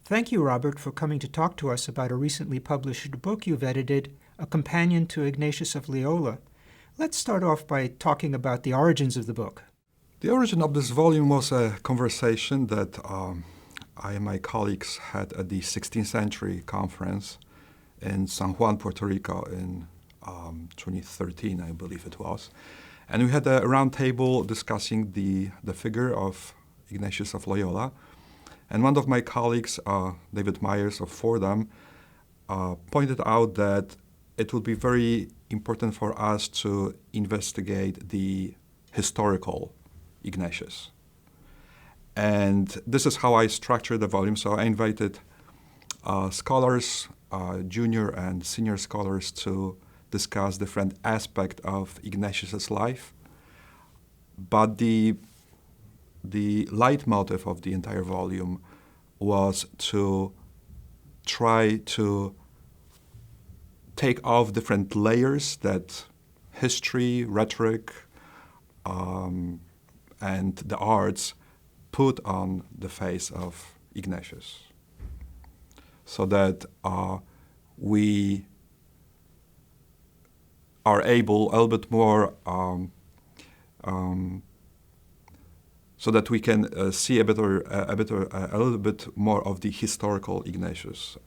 Thank you, Robert, for coming to talk to us about a recently published book you've edited, A Companion to Ignatius of Loyola. Let's start off by talking about the origins of the book. The origin of this volume was a conversation that I and my colleagues had at the 16th Century Conference in San Juan, Puerto Rico in 2013, I believe it was. And we had a round table discussing the figure of Ignatius of Loyola. And one of my colleagues, David Myers of Fordham, pointed out that it would be very important for us to investigate the historical Ignatius. And this is how I structured the volume. So I invited scholars, junior and senior scholars, to discuss different aspects of Ignatius's life. But the leitmotif of the entire volume was to try to take off different layers that history, rhetoric, and the arts put on the face of Ignatius, so that we are able a little bit more, so that we can see a little bit more of the historical Ignatius.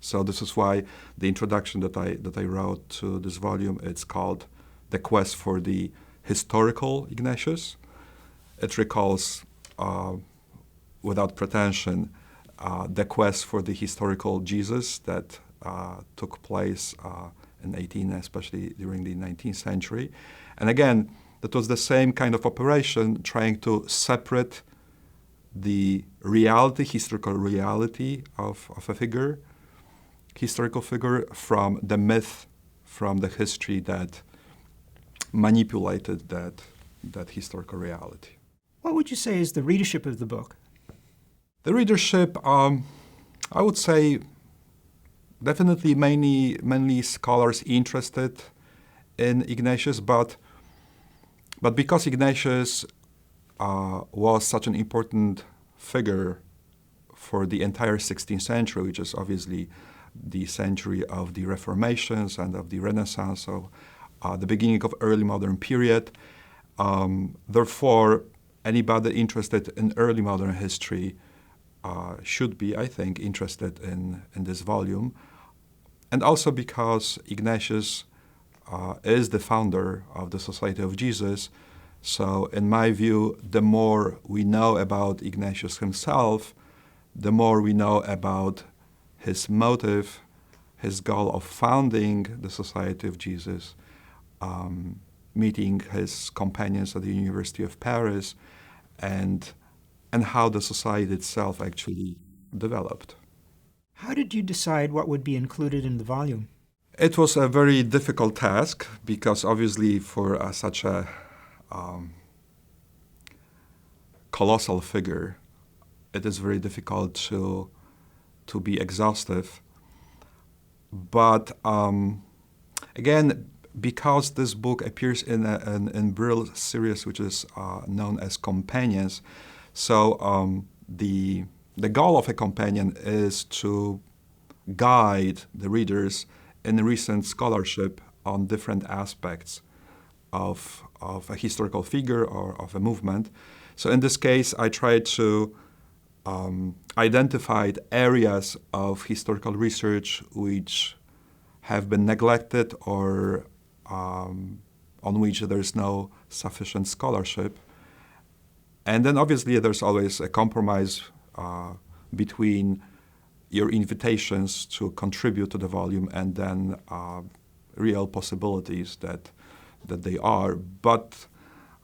So this is why the introduction that I wrote to this volume, it's called "The Quest for the Historical Ignatius." It recalls, without pretension, the quest for the historical Jesus that took place in 18, especially during the 19th century. And again, that was the same kind of operation, trying to separate the reality, historical reality of a figure, historical figure, from the myth, from the history that manipulated that historical reality. What would you say is the readership of the book? The readership, I would say, definitely mainly scholars interested in Ignatius, but because Ignatius was such an important figure for the entire 16th century, which is obviously the century of the Reformations and of the Renaissance, so the beginning of early modern period. Therefore, anybody interested in early modern history should be, I think, interested in this volume. And also because Ignatius is the founder of the Society of Jesus. So in my view, the more we know about Ignatius himself, the more we know about his motive, his goal of founding the Society of Jesus, meeting his companions at the University of Paris, and how the society itself actually developed. How did you decide what would be included in the volume? It was a very difficult task because obviously for such a colossal figure, it is very difficult to be exhaustive. But again, because this book appears in Brill series, which is known as Companions, so the goal of a companion is to guide the readers in recent scholarship on different aspects of a historical figure or of a movement. So in this case, I tried to identify areas of historical research which have been neglected or on which there is no sufficient scholarship. And then obviously there's always a compromise between your invitations to contribute to the volume and then real possibilities that they are. But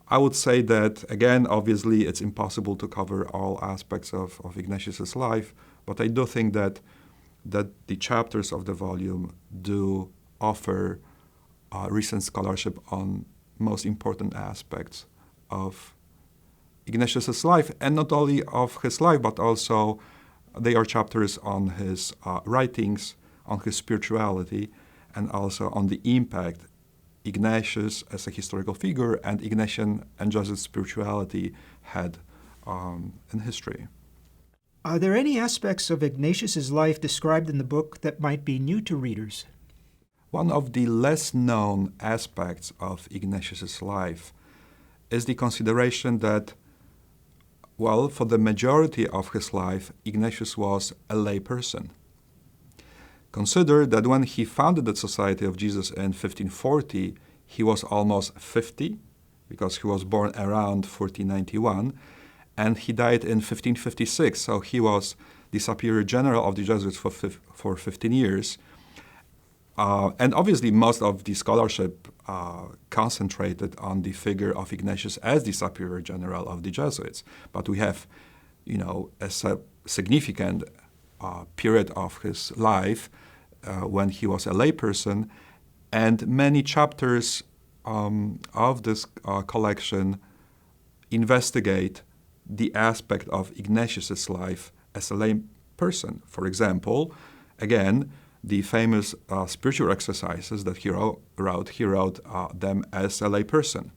I would say that, again, obviously it's impossible to cover all aspects of Ignatius's life, but I do think that the chapters of the volume do offer recent scholarship on most important aspects of Ignatius's life, and not only of his life, but also they are chapters on his writings, on his spirituality, and also on the impact Ignatius as a historical figure and Ignatian and Jesuit spirituality had in history. Are there any aspects of Ignatius's life described in the book that might be new to readers? One of the less known aspects of Ignatius's life is the consideration that, well, for the majority of his life, Ignatius was a lay person. Consider that when he founded the Society of Jesus in 1540, he was almost 50, because he was born around 1491, and he died in 1556, so he was the Superior General of the Jesuits for 15 years. And obviously most of the scholarship concentrated on the figure of Ignatius as the Superior General of the Jesuits. But we have, a significant period of his life when he was a layperson, and many chapters of this collection investigate the aspect of Ignatius's life as a lay person. For example, again, the famous spiritual exercises that he wrote them as a lay person.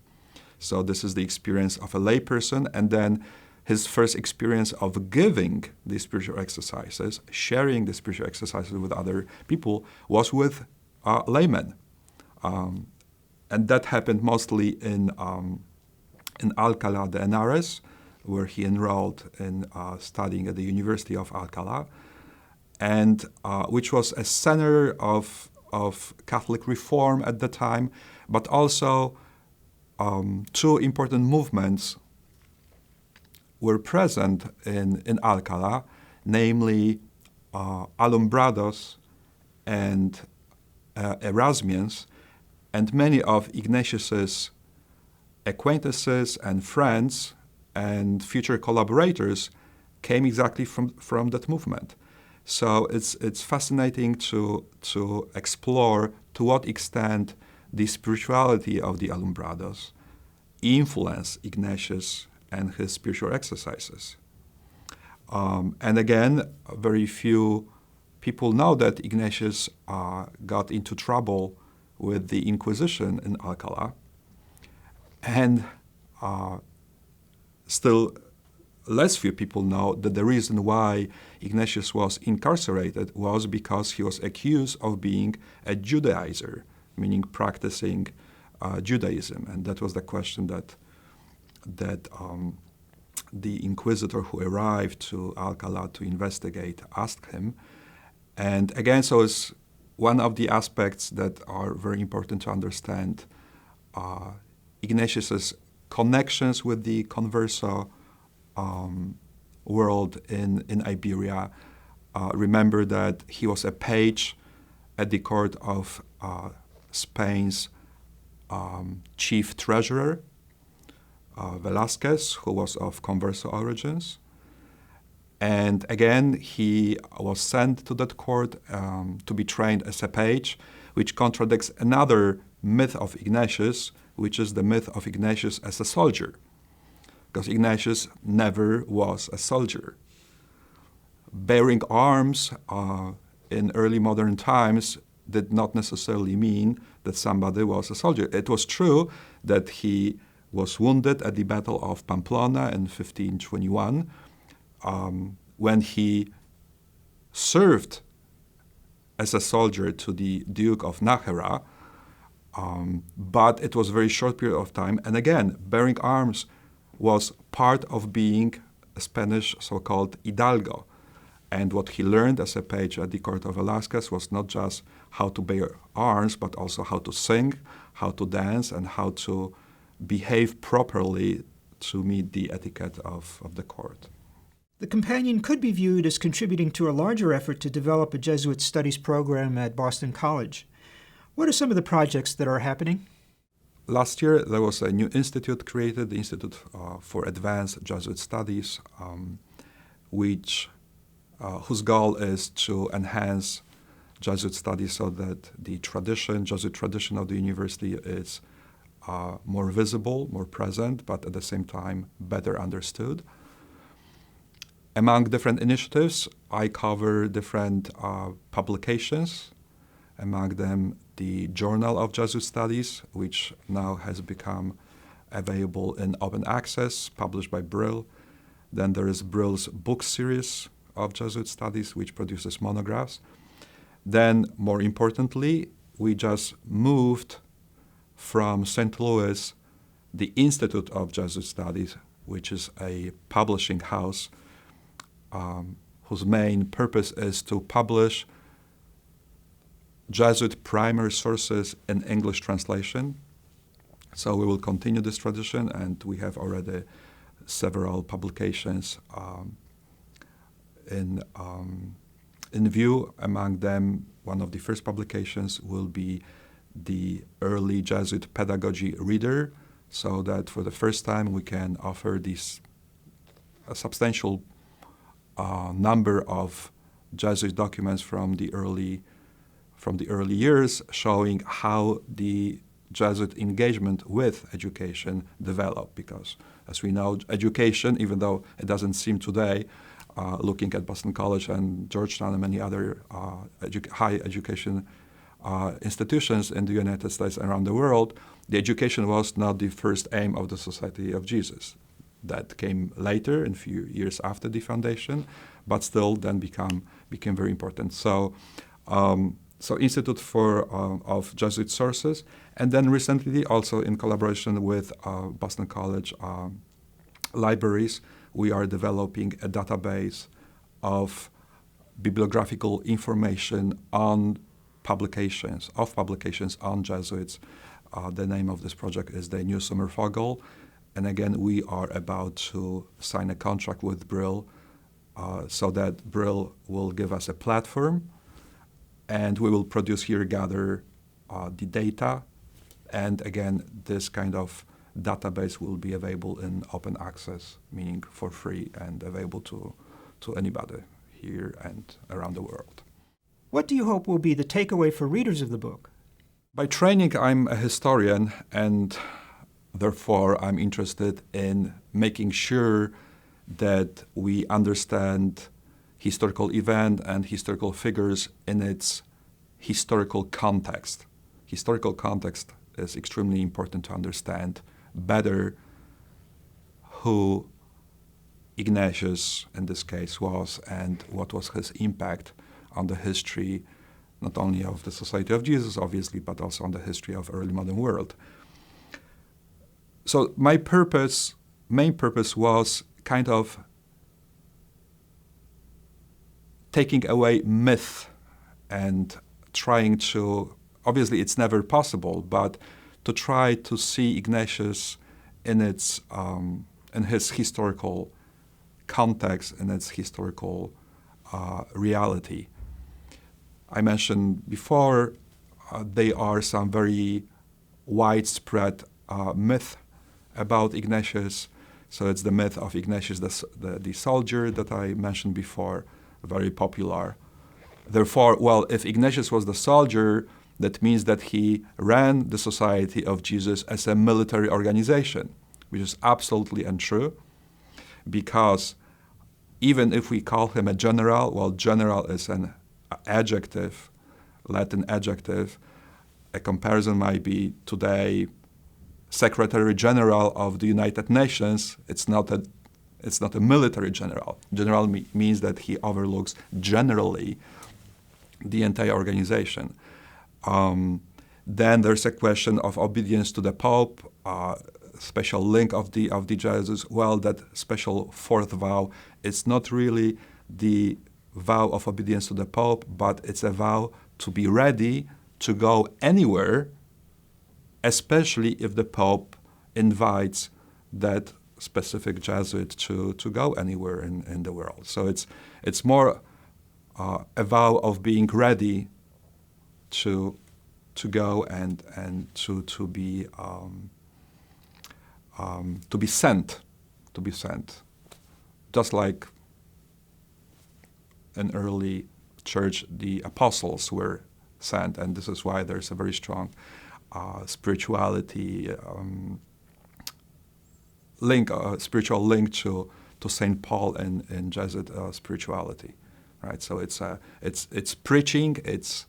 So this is the experience of a lay person, and then his first experience of giving the spiritual exercises, sharing the spiritual exercises with other people, was with laymen. And that happened mostly in Alcalá de Henares, where he enrolled in studying at the University of Alcalá, and which was a center of Catholic reform at the time, but also two important movements were present in Alcalá, namely Alumbrados and Erasmians, and many of Ignatius's acquaintances and friends and future collaborators came exactly from that movement. So it's fascinating to explore to what extent the spirituality of the Alumbrados influenced Ignatius and his spiritual exercises. And again, very few people know that Ignatius got into trouble with the Inquisition in Alcalá, and still less few people know that the reason why Ignatius was incarcerated was because he was accused of being a Judaizer, meaning practicing Judaism. And that was the question that the inquisitor who arrived to Alcalá to investigate asked him. And again, so it's one of the aspects that are very important to understand Ignatius's connections with the converso world in Iberia. Remember that he was a page at the court of Spain's chief treasurer, Velázquez, who was of converso origins. And again, he was sent to that court to be trained as a page, which contradicts another myth of Ignatius, which is the myth of Ignatius as a soldier, because Ignatius never was a soldier. Bearing arms in early modern times did not necessarily mean that somebody was a soldier. It was true that he was wounded at the Battle of Pamplona in 1521, when he served as a soldier to the Duke of Nájera, but it was a very short period of time. And again, bearing arms was part of being a Spanish so-called hidalgo. And what he learned as a page at the court of Velázquez was not just how to bear arms, but also how to sing, how to dance, and how to behave properly to meet the etiquette of the court. The companion could be viewed as contributing to a larger effort to develop a Jesuit studies program at Boston College. What are some of the projects that are happening? Last year, there was a new institute created, the Institute for Advanced Jesuit Studies, whose goal is to enhance Jesuit studies so that the Jesuit tradition of the university is more visible, more present, but at the same time better understood. Among different initiatives, I cover different publications, among them the Journal of Jesuit Studies, which now has become available in open access, published by Brill. Then there is Brill's book series, of Jesuit studies, which produces monographs. Then, more importantly, we just moved from St. Louis the Institute of Jesuit Studies, which is a publishing house whose main purpose is to publish Jesuit primary sources in English translation. So we will continue this tradition, and we have already several publications in view. Among them, one of the first publications will be the early Jesuit Pedagogy reader, so that for the first time we can offer a substantial number of Jesuit documents from the early years, showing how the Jesuit engagement with education developed. Because, as we know, education, even though it doesn't seem today, looking at Boston College and Georgetown and many other high education institutions in the United States and around the world, the education was not the first aim of the Society of Jesus. That came later, in a few years after the foundation, but still then became very important. So Institute of Jesuit Sources, and then recently also in collaboration with Boston College libraries, we are developing a database of bibliographical information on publications on Jesuits. The name of this project is the New Sommervogel. And again, we are about to sign a contract with Brill so that Brill will give us a platform, and we will gather the data. And again, this kind of database will be available in open access, meaning for free and available to anybody here and around the world. What do you hope will be the takeaway for readers of the book? By training, I'm a historian, and therefore I'm interested in making sure that we understand historical event and historical figures in its historical context. Historical context is extremely important to understand better who Ignatius, in this case, was and what was his impact on the history, not only of the Society of Jesus, obviously, but also on the history of early modern world. So my main purpose was kind of taking away myth and trying to, obviously it's never possible, but to try to see Ignatius in his historical context, in its historical reality. I mentioned before, there are some very widespread myth about Ignatius. So it's the myth of Ignatius, the soldier that I mentioned before, very popular. Therefore, well, if Ignatius was the soldier, that means that he ran the Society of Jesus as a military organization, which is absolutely untrue, because even if we call him a general, well, general is an adjective, Latin adjective. A comparison might be today, Secretary General of the United Nations. It's not a military general. General means that he overlooks generally the entire organization. Then there's a question of obedience to the Pope, special link of the Jesuits. Well, that special fourth vow is not really the vow of obedience to the Pope, but it's a vow to be ready to go anywhere, especially if the Pope invites that specific Jesuit to go anywhere in the world. So it's more a vow of being ready to go and to be sent, just like in early church, the apostles were sent, and this is why there's a very strong spiritual link to Saint Paul in Jesuit spirituality, right? So it's preaching, it's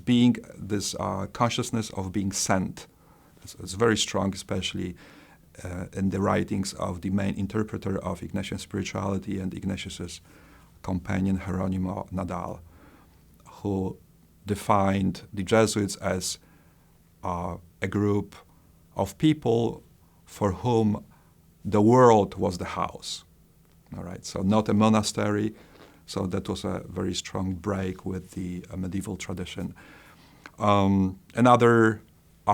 being this consciousness of being sent. It's very strong, especially in the writings of the main interpreter of Ignatian spirituality and Ignatius's companion Hieronimo Nadal, who defined the Jesuits as a group of people for whom the world was the house. All right, so not a monastery. So that was a very strong break with the medieval tradition. Another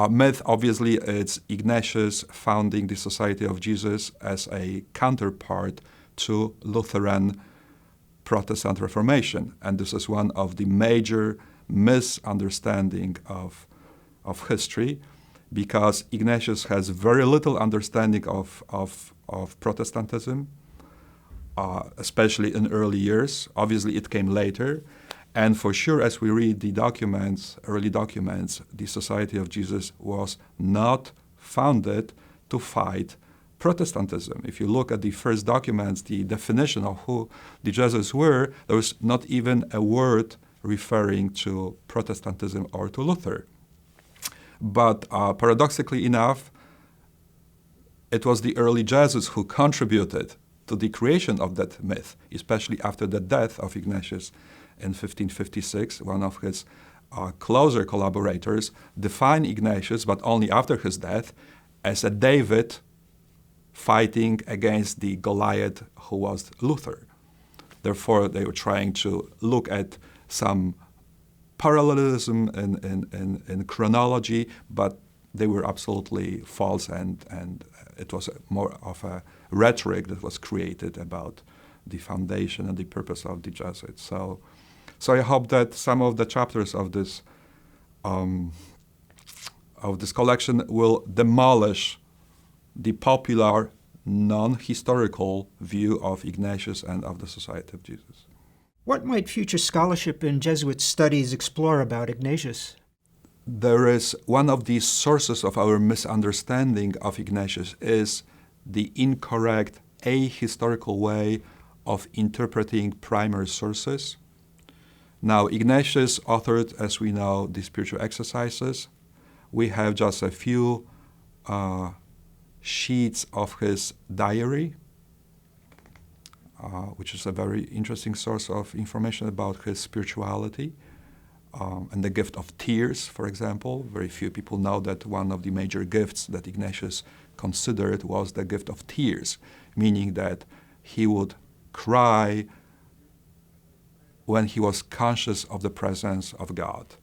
myth, obviously, it's Ignatius founding the Society of Jesus as a counterpart to Lutheran Protestant Reformation. And this is one of the major misunderstanding of history, because Ignatius has very little understanding of Protestantism, especially in early years. Obviously, it came later. And for sure, as we read the documents, early documents, the Society of Jesus was not founded to fight Protestantism. If you look at the first documents, the definition of who the Jesuits were, there was not even a word referring to Protestantism or to Luther. But paradoxically enough, it was the early Jesuits who contributed to the creation of that myth, especially after the death of Ignatius in 1556. One of his closer collaborators defined Ignatius, but only after his death, as a David fighting against the Goliath who was Luther. Therefore, they were trying to look at some parallelism in chronology, but they were absolutely false, and it was more of a rhetoric that was created about the foundation and the purpose of the Jesuits. So I hope that some of the chapters of this collection will demolish the popular, non-historical view of Ignatius and of the Society of Jesus. What might future scholarship in Jesuit studies explore about Ignatius? There is one of the sources of our misunderstanding of Ignatius is the incorrect ahistorical way of interpreting primary sources. Now, Ignatius authored, as we know, the spiritual exercises. We have just a few sheets of his diary, which is a very interesting source of information about his spirituality. And the gift of tears, for example. Very few people know that one of the major gifts that Ignatius considered was the gift of tears, meaning that he would cry when he was conscious of the presence of God.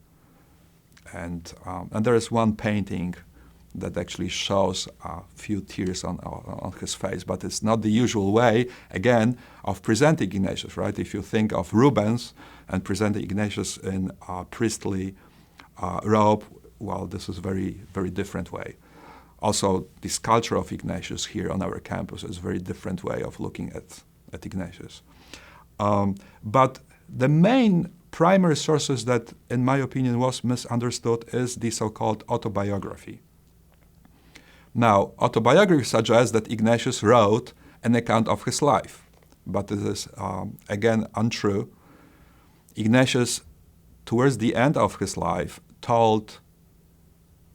And there is one painting that actually shows a few tears on his face, but it's not the usual way, again, of presenting Ignatius, right? If you think of Rubens and presenting Ignatius in a priestly robe, well, this is a very, very different way. Also, the sculpture of Ignatius here on our campus is a very different way of looking at Ignatius. But the main primary sources that, in my opinion, was misunderstood is the so-called autobiography. Now, autobiography suggests that Ignatius wrote an account of his life, but this is, again, untrue. Ignatius, towards the end of his life, told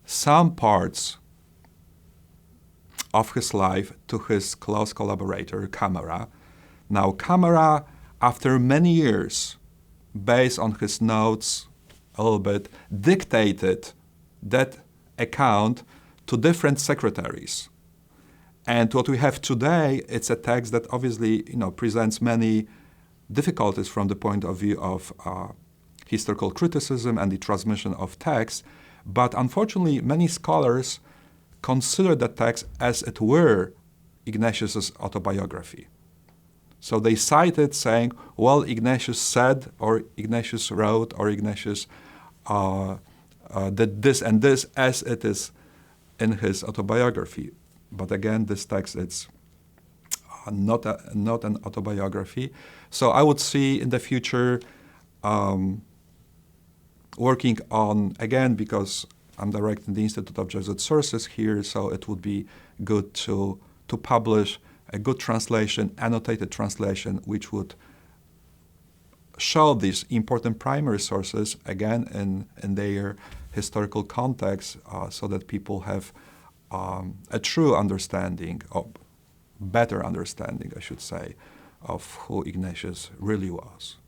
some parts of his life to his close collaborator, Camera. Now, Camera, after many years, based on his notes a little bit, dictated that account to different secretaries. And what we have today, it's a text that obviously, presents many difficulties from the point of view of historical criticism and the transmission of text. But unfortunately, many scholars consider that text as it were Ignatius's autobiography. So they cite it saying, well, Ignatius said, or Ignatius wrote, or Ignatius did this and this as it is in his autobiography. But again, this text is not an autobiography. So I would see in the future working on, again, because I'm directing the Institute of Jesuit Sources here, so it would be good to publish a good translation, annotated translation, which would show these important primary sources, again, in their historical context, so that people have a true understanding, better understanding, I should say, of who Ignatius really was.